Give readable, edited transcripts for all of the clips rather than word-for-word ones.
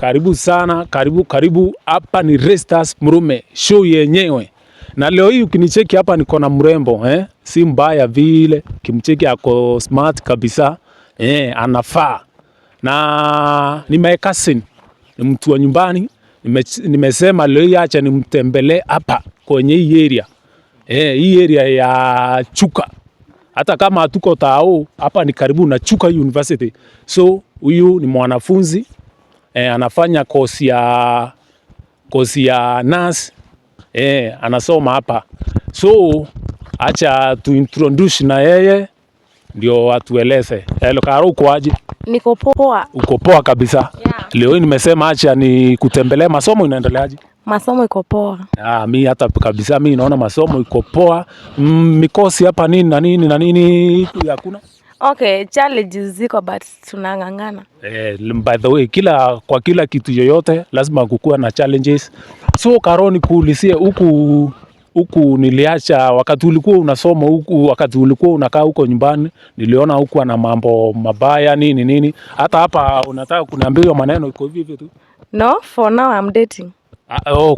karibu sana, karibu hapa ni Restas Murume show yenyewe. Na leo hii ukinicheki hapa niko na mrembo, si mbaya vile, kimcheki ako smart kabisa, anafaa. Na ni my cousin, ni mtu wa nyumbani, nimesema leo hii acha nimtembelee hapa kwenye hii area. Hii area ya Chuka. Hata kama hatuko Tao, hapa ni karibu na Chuka University. So huyu ni mwanafunzi, anafanya kosi ya nurse, anasoma hapa. So acha tuintroduce na yeye ndio atueleze. Hello Karo, uko aje? Niko poa. Uko poa kabisa? Yeah. Leo hii nimesema acha ni kutembelee. Masomo inaendeleaje? Masomo iko poa. Mimi hata kabisa mimi naona masomo iko poa. Mikosi hapa nini na nini hakuna? Okay, challenges ziko but tunangangana. By the way, kwa kila kitu yoyote lazima kukua na challenges. So Karoni, kuulizie huku niliacha wakati ulikuwa unasoma huku, wakati ulikuwa unakaa huko nyumbani, niliona huku na mambo mabaya nini. Hata hapa unataka kuniambia maneno iko hivi tu? No, for now I'm dating.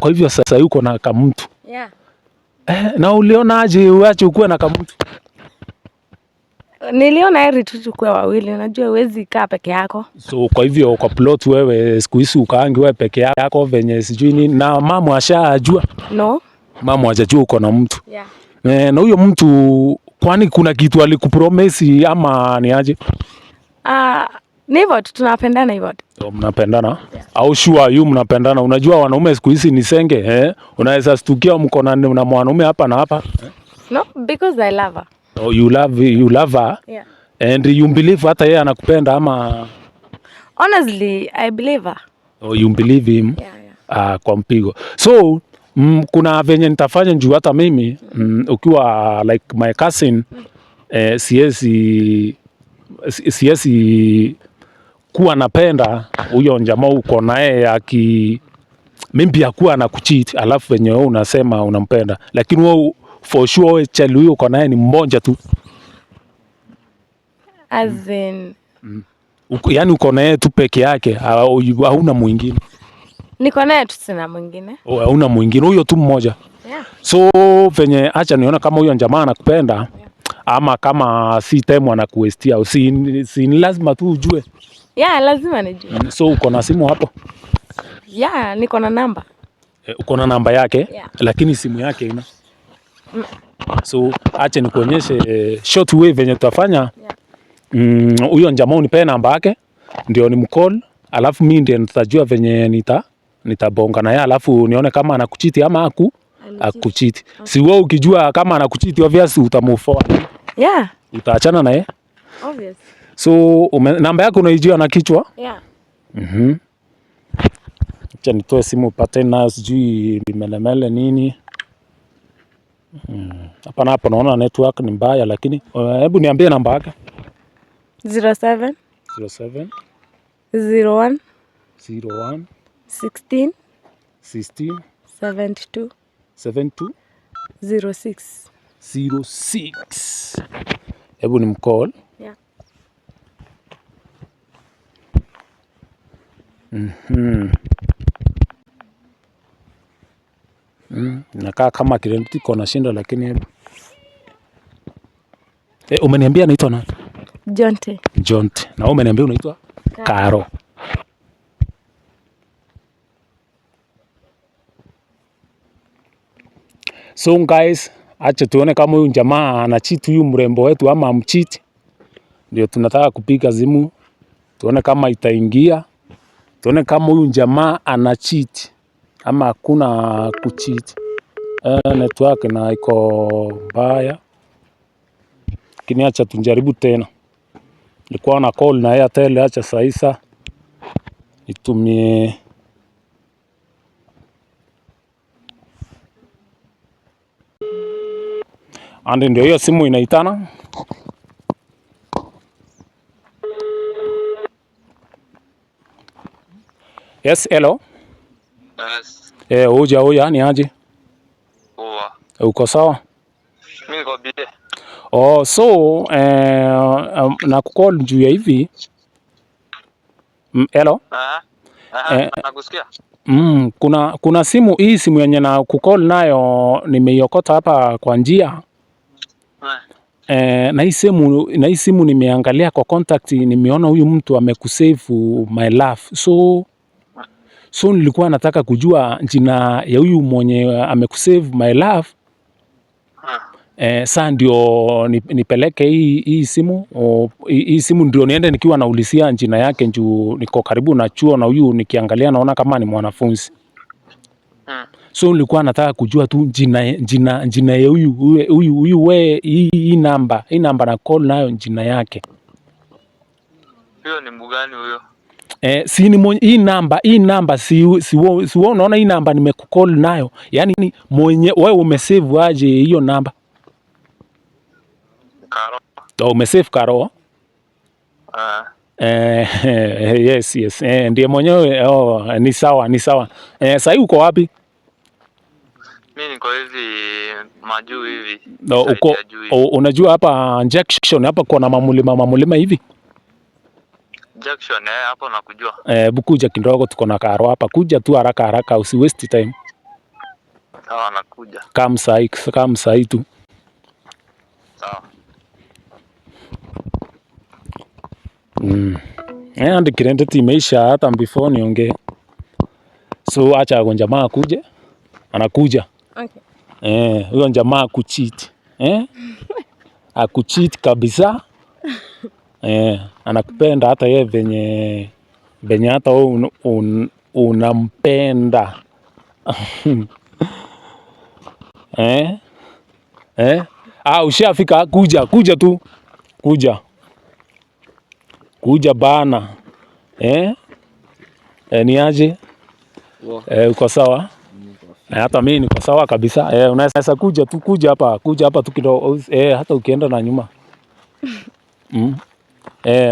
Kwa hivyo sasa yuko na kamtu. Yeah. Na uliona aje uache ukuwe na kamtu? Niliona heri tu tukue wawili, unajua huwezi kaa peke yako. So kwa hivyo kwa plot wewe siku hizi ukaangi wewe peke yako venye sijui nini, na mama ashajua? No. Mama hajajua uko na mtu? Yeah. Na huyo mtu kwani kuna kitu alikupromise ama ni aje? Ni hivyo tu, tunapendana hivyo tu. So mnapendana? Yeah. Au sure you mnapendana? Unajua wanaume siku hizi ni senge, unaweza stukia mko na mwanaume hapa na hapa. No, because I love her. Oh, you love her? Yeah. And you believe hata yeye anakupenda ama? Honestly, I believe her. Oh, you believe him? Yeah. Kwa mpigo. So, kuna venye nitafanya njuu hata mimi, ukiwa like my cousin, siesi kuwa napenda huyo jamaa uko naye mimi akuwa na kucheat, alafu venye wewe unasema unampenda. Lakini wewe for sure chali huyo uko naye ni mmoja tu. As in yaani uko naye tu peke yake, hauna mwingine? Niko naye tu, sina mwingine. Hauna mwingine, huyo tu mmoja? Yeah. So venye acha niona kama huyo jamaa anakupenda, yeah, ama kama si time anakuestia, si lazima tu ujue? Yeah, lazima nijue. So uko na simu hapo? Yeah, niko na namba. Uko na namba yake? Yeah. Lakini simu yake ina? So acha nikuonyeshe short way venye tutafanya. Yeah. Huyo jamaa unipe namba yake ndio ni mcall, alafu mimi ndiye nitajua venye nitabonga naye, alafu nione kama anakuchiti ama akuchiti. Okay. Si wewe ukijua kama anakuchiti obviously utamufoa. Yeah. Utaachana naye? Obvious. So namba yako unaijua na kichwa? Yeah. Acha nitoe simu upate na sijui melemele nini. Hapana, hapo naona network ni mbaya, lakini hebu niambie namba yake. 07 01 16 72 06. Hebu ni mcall. Yeah. Nakaa kama kirenduti kona shinda, lakini hebu. Umeniambia anaitwa nani? Jonte. Na wewe umeniambia unaitwa Karo. So guys, acha tuone kama huyu jamaa anacheat huyu mrembo wetu ama amcheat. Ndio tunataka kupiga simu tuone kama itaingia. Tuone kama huyu jamaa anacheat ama hakuna kucheat. Network na iko mbaya. Lakini acha tunjaribu tena. Nilikuwa na call na Airtel, acha saisa nitumie. Ande ndio hiyo simu inaitana. Yes, hello. Yes. Hoja ni aje? Poa. Uko sawa? Mimi niko bie. So na kucall juu ya hivi. Hello? Nakusikia. Kuna simu hii, simu yenye na kucall nayo nimeiokota hapa kwa njia. Na hii simu nimeangalia kwa contact, nimeona huyu mtu amekusave my love. So nilikuwa nataka kujua jina ya huyu mwenye amekusave my love. Saa ndio nipeleke hii simu. Hii simu ndio niende nikiwa naulizia jina yake, juu niko karibu na chuo na huyu nikiangalia naona kama ni mwanafunzi. So nilikuwa nataka kujua tu jina ya huyu we, hii namba na call nayo jina yake. Huyo ni mgani huyo? Si ni hii namba si unaona hii namba nimekucall nayo. Yaani ni mwenye wewe umesave aje hiyo namba? Karo. Umesave Karo? Yes. Ndiye mwenyewe. Ni sawa. Sasa uko wapi? Mimi niko hivi majuu hivi. Unajua hapa Junction hapa kuna mamulima hivi. Junction hapo nakujua. Bukuja kidogo, tuko na Karo hapa. Kuja tu haraka usi waste time. Sawa, nakuja. Kama sai tu. Sawa. Andi credit imeisha hata before niongee. So acha jamaa akuje. Anakuja. Okay. Huyo jamaa kucheat. Akucheat kabisa. Anakupenda hata yeye venye hata wewe unampenda. Ushafika, kuja tu. Kuja bana. Ni aje? Uko sawa? Hata mimi niko sawa kabisa. Unaweza kuja hapa tu kidogo. Hata ukienda na nyuma.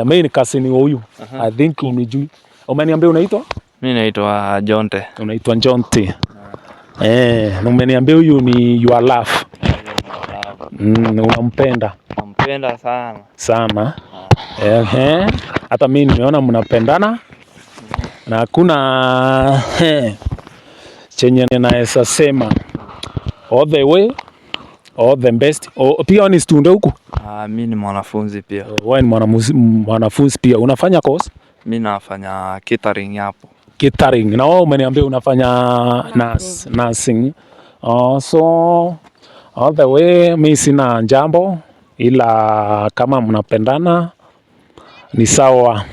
Mimi ni kasini huyu. I think unijui. Umeniambia unaitwa? Mimi naitwa Jonte. Unaitwa Jonte. Na umeniambia huyu ni your love. Unampenda? Nampenda sana. Sana. Hata mimi nimeona mnapendana. Na hakuna chenye naweza sema. All the way, all the best. Pia ni student huku? Mimi ni mwanafunzi pia. Wewe ni mwanafunzi pia. Unafanya course? Mimi nafanya catering hapo. Catering. Na wewe umeniambia unafanya nursing. So all the way, mimi sina jambo, ila kama mnapendana ni sawa.